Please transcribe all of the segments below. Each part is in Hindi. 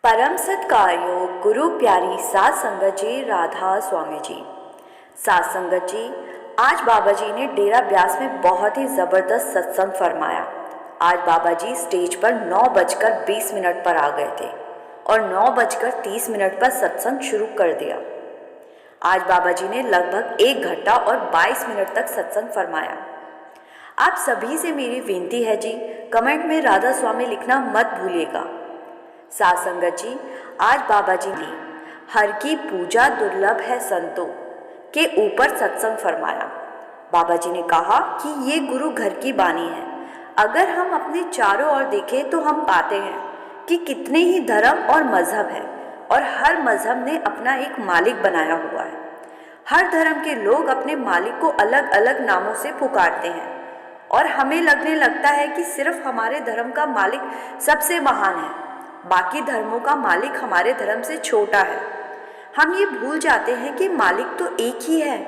परम सत्कार्यो गुरु प्यारी सात संगत जी राधा स्वामी जी। सात संगत जी, आज बाबा जी ने डेरा ब्यास में बहुत ही ज़बरदस्त सत्संग फरमाया। आज बाबा जी स्टेज पर 9:20 पर आ गए थे और 9:30 पर सत्संग शुरू कर दिया। आज बाबा जी ने लगभग 1 घंटा और 22 मिनट तक सत्संग फरमाया। आप सभी से मेरी विनती है जी, कमेंट में राधा स्वामी लिखना मत भूलिएगा। सात संगत जी, आज बाबा जी ने हर की पूजा दुर्लभ है संतों के ऊपर सत्संग फरमाया। बाबा जी ने कहा कि ये गुरु घर की बानी है। अगर हम अपने चारों ओर देखें तो हम पाते हैं कि कितने ही धर्म और मजहब है और हर मजहब ने अपना एक मालिक बनाया हुआ है। हर धर्म के लोग अपने मालिक को अलग अलग नामों से पुकारते हैं और हमें लगने लगता है कि सिर्फ हमारे धर्म का मालिक सबसे महान है, बाकी धर्मों का मालिक हमारे धर्म से छोटा है। हम ये भूल जाते हैं कि मालिक तो एक ही है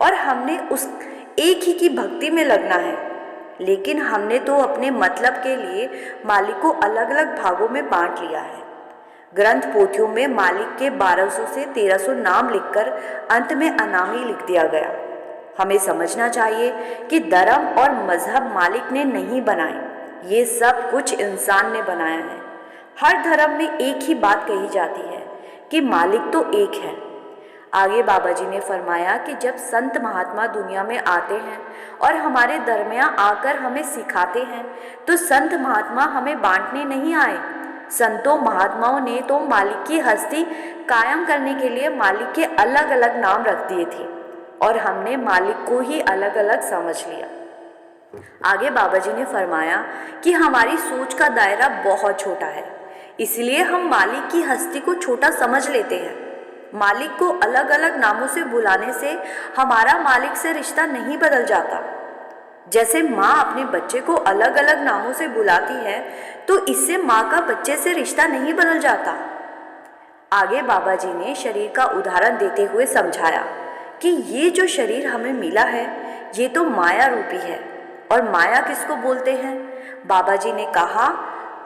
और हमने उस एक ही की भक्ति में लगना है। लेकिन हमने तो अपने मतलब के लिए मालिक को अलग अलग भागों में बांट लिया है। ग्रंथ पोथियों में मालिक के 1200 से 1300 नाम लिखकर अंत में अनामी लिख दिया गया। हमें समझना चाहिए कि धर्म और मजहब मालिक ने नहीं बनाए, ये सब कुछ इंसान ने बनाया है। हर धर्म में एक ही बात कही जाती है कि मालिक तो एक है। आगे बाबा जी ने फरमाया कि जब संत महात्मा दुनिया में आते हैं और हमारे दरमियान आकर हमें सिखाते हैं तो संत महात्मा हमें बांटने नहीं आए। संतों महात्माओं ने तो मालिक की हस्ती कायम करने के लिए मालिक के अलग अलग नाम रख दिए थे और हमने मालिक को ही अलग अलग समझ लिया। आगे बाबा जी ने फरमाया कि हमारी सोच का दायरा बहुत छोटा है, इसलिए हम मालिक की हस्ती को छोटा समझ लेते हैं। मालिक को अलग अलग नामों से बुलाने से हमारा मालिक से रिश्ता नहीं बदल जाता। जैसे माँ अपने बच्चे को अलग अलग नामों से बुलाती है तो इससे माँ का बच्चे से रिश्ता नहीं बदल जाता। आगे बाबा जी ने शरीर का उदाहरण देते हुए समझाया कि ये जो शरीर हमें मिला है ये तो माया रूपी है। और माया किसको बोलते हैं? बाबा जी ने कहा,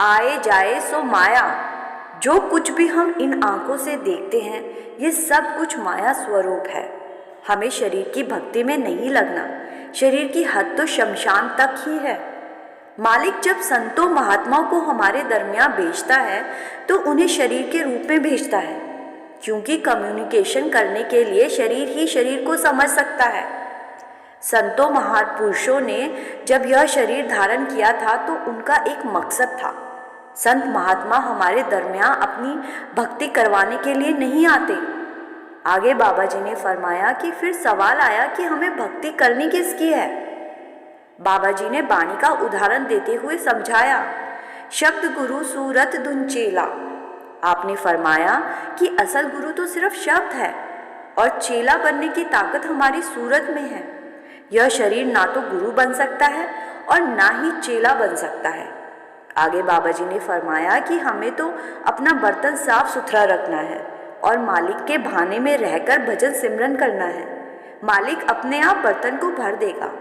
आए जाए सो माया। जो कुछ भी हम इन आंखों से देखते हैं ये सब कुछ माया स्वरूप है। हमें शरीर की भक्ति में नहीं लगना, शरीर की हद तो शमशान तक ही है। मालिक जब संतों महात्माओं को हमारे दरमियान भेजता है तो उन्हें शरीर के रूप में भेजता है, क्योंकि कम्युनिकेशन करने के लिए शरीर ही शरीर को समझ सकता है। संतों महापुरुषों ने जब यह शरीर धारण किया था तो उनका एक मकसद था। संत महात्मा हमारे दरमियान अपनी भक्ति करवाने के लिए नहीं आते। आगे बाबा जी ने फरमाया कि फिर सवाल आया कि हमें भक्ति करनी किसकी है। बाबा जी ने बाणी का उदाहरण देते हुए समझाया, शब्द गुरु सूरत धुन चेला। आपने फरमाया कि असल गुरु तो सिर्फ शब्द है और चेला बनने की ताकत हमारी सूरत में है। यह शरीर ना तो गुरु बन सकता है और ना ही चेला बन सकता है। आगे बाबा जी ने फरमाया कि हमें तो अपना बर्तन साफ सुथरा रखना है और मालिक के भाने में रहकर भजन सिमरन करना है। मालिक अपने आप बर्तन को भर देगा।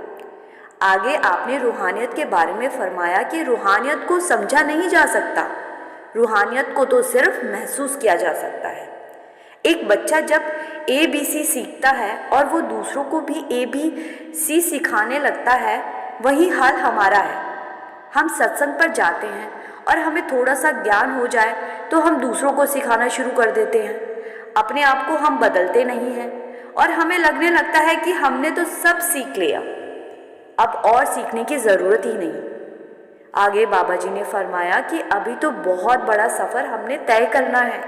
आगे आपने रूहानियत के बारे में फरमाया कि रूहानियत को समझा नहीं जा सकता, रूहानियत को तो सिर्फ महसूस किया जा सकता है। एक बच्चा जब ABC सीखता है और वो दूसरों को भी ABC सिखाने लगता है, वही हाल हमारा है। हम सत्संग पर जाते हैं और हमें थोड़ा सा ज्ञान हो जाए तो हम दूसरों को सिखाना शुरू कर देते हैं। अपने आप को हम बदलते नहीं हैं और हमें लगने लगता है कि हमने तो सब सीख लिया, अब और सीखने की ज़रूरत ही नहीं। आगे बाबा जी ने फरमाया कि अभी तो बहुत बड़ा सफ़र हमने तय करना है।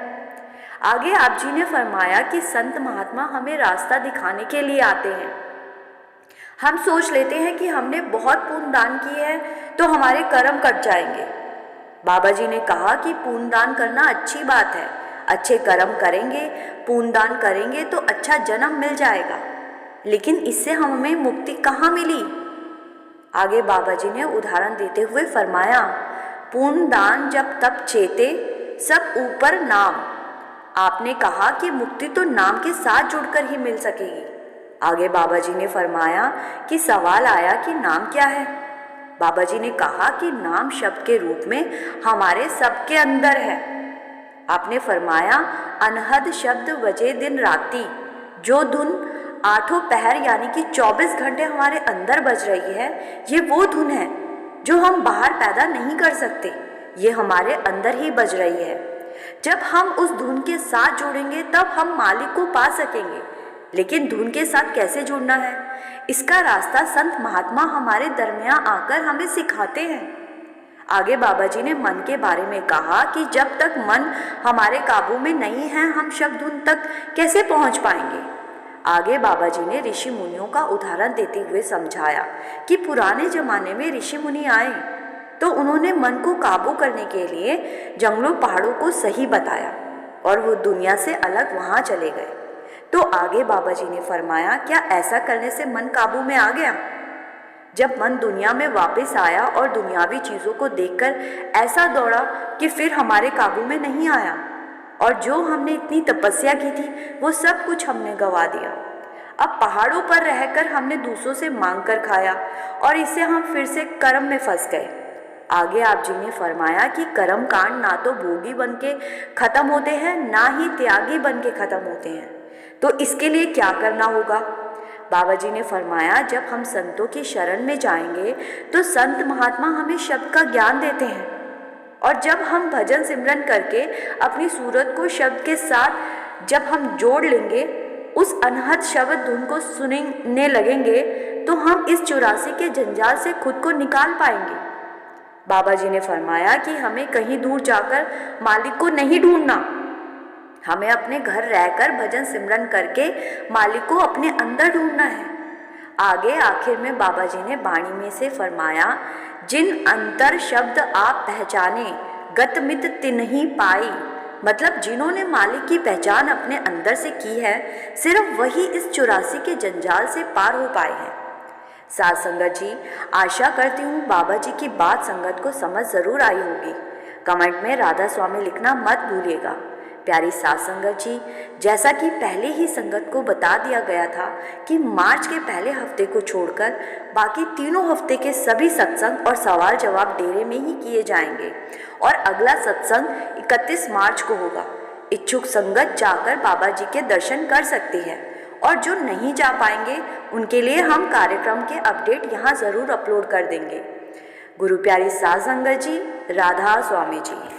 आगे आप जी ने फरमाया कि संत महात्मा हमें रास्ता दिखाने के लिए आते हैं। हम सोच लेते हैं कि हमने बहुत पुण्य दान किए हैं तो हमारे कर्म कट जाएंगे। बाबा जी ने कहा कि पुण्य दान करना अच्छी बात है, अच्छे कर्म करेंगे, पुण्य दान करेंगे तो अच्छा जन्म मिल जाएगा, लेकिन इससे हमें मुक्ति कहाँ मिली? आगे बाबा जी ने उदाहरण देते हुए फरमाया, पुण्य दान जब तब चेते सब ऊपर नाम। आपने कहा कि मुक्ति तो नाम के साथ जुड़कर ही मिल सकेगी। आगे बाबा जी ने फरमाया कि सवाल आया कि नाम क्या है। बाबा जी ने कहा कि नाम शब्द के रूप में हमारे सबके अंदर है। आपने फरमाया, अनहद शब्द वजह दिन राती, जो धुन आठों पहर यानी कि 24 घंटे हमारे अंदर बज रही है, ये वो धुन है जो हम बाहर पैदा नहीं कर सकते, ये हमारे अंदर ही बज रही है। जब हम उस धुन के साथ जुड़ेंगे तब हम मालिक को पा सकेंगे। लेकिन धुन के साथ कैसे जुड़ना है, इसका रास्ता संत महात्मा हमारे दरमियान आकर हमें सिखाते हैं। आगे बाबा जी ने मन के बारे में कहा कि जब तक मन हमारे काबू में नहीं है, हम शब्द धुन तक कैसे पहुंच पाएंगे। आगे बाबा जी ने ऋषि मुनियों का उदाहरण देते हुए समझाया कि पुराने जमाने में ऋषि मुनि आए तो उन्होंने मन को काबू करने के लिए जंगलों पहाड़ों को सही बताया और वो दुनिया से अलग वहाँ चले गए। तो आगे बाबा जी ने फरमाया, क्या ऐसा करने से मन काबू में आ गया? जब मन दुनिया में वापस आया और दुनियावी चीज़ों को देखकर ऐसा दौड़ा कि फिर हमारे काबू में नहीं आया, और जो हमने इतनी तपस्या की थी वो सब कुछ हमने गंवा दिया। अब पहाड़ों पर रहकर हमने दूसरों से मांग कर खाया और इससे हम फिर से कर्म में फंस गए। आगे आप जी ने फरमाया कि कर्म कांड ना तो भोगी बन के ख़त्म होते हैं, ना ही त्यागी बन के ख़त्म होते हैं। तो इसके लिए क्या करना होगा? बाबा जी ने फरमाया, जब हम संतों की शरण में जाएंगे तो संत महात्मा हमें शब्द का ज्ञान देते हैं, और जब हम भजन सिमरन करके अपनी सूरत को शब्द के साथ जब हम जोड़ लेंगे, उस अनहद शब्द धुन को सुनने लगेंगे, तो हम इस 84 के जंजाल से खुद को निकाल पाएंगे। बाबा जी ने फरमाया कि हमें कहीं दूर जाकर मालिक को नहीं ढूंढना, हमें अपने घर रहकर भजन सिमरन करके मालिक को अपने अंदर ढूंढना है। आगे आखिर में बाबा जी ने वाणी में से फरमाया, जिन अंतर शब्द आप पहचाने गत मित तिन्ही पाई, मतलब जिन्होंने मालिक की पहचान अपने अंदर से की है, सिर्फ वही इस 84 के जंजाल से पार हो पाए हैं। साथ संगत जी, आशा करती हूँ बाबा जी की बात संगत को समझ ज़रूर आई होगी। कमेंट में राधा स्वामी लिखना मत भूलिएगा। प्यारी साथ संगत जी, जैसा कि पहले ही संगत को बता दिया गया था कि मार्च के पहले हफ्ते को छोड़कर बाकी तीनों हफ्ते के सभी सत्संग और सवाल जवाब डेरे में ही किए जाएंगे, और अगला सत्संग 31 मार्च को होगा। इच्छुक संगत जाकर बाबा जी के दर्शन कर सकती है, और जो नहीं जा पाएंगे उनके लिए हम कार्यक्रम के अपडेट यहाँ ज़रूर अपलोड कर देंगे। गुरु प्यारी साथ संगत जी, राधा स्वामी जी।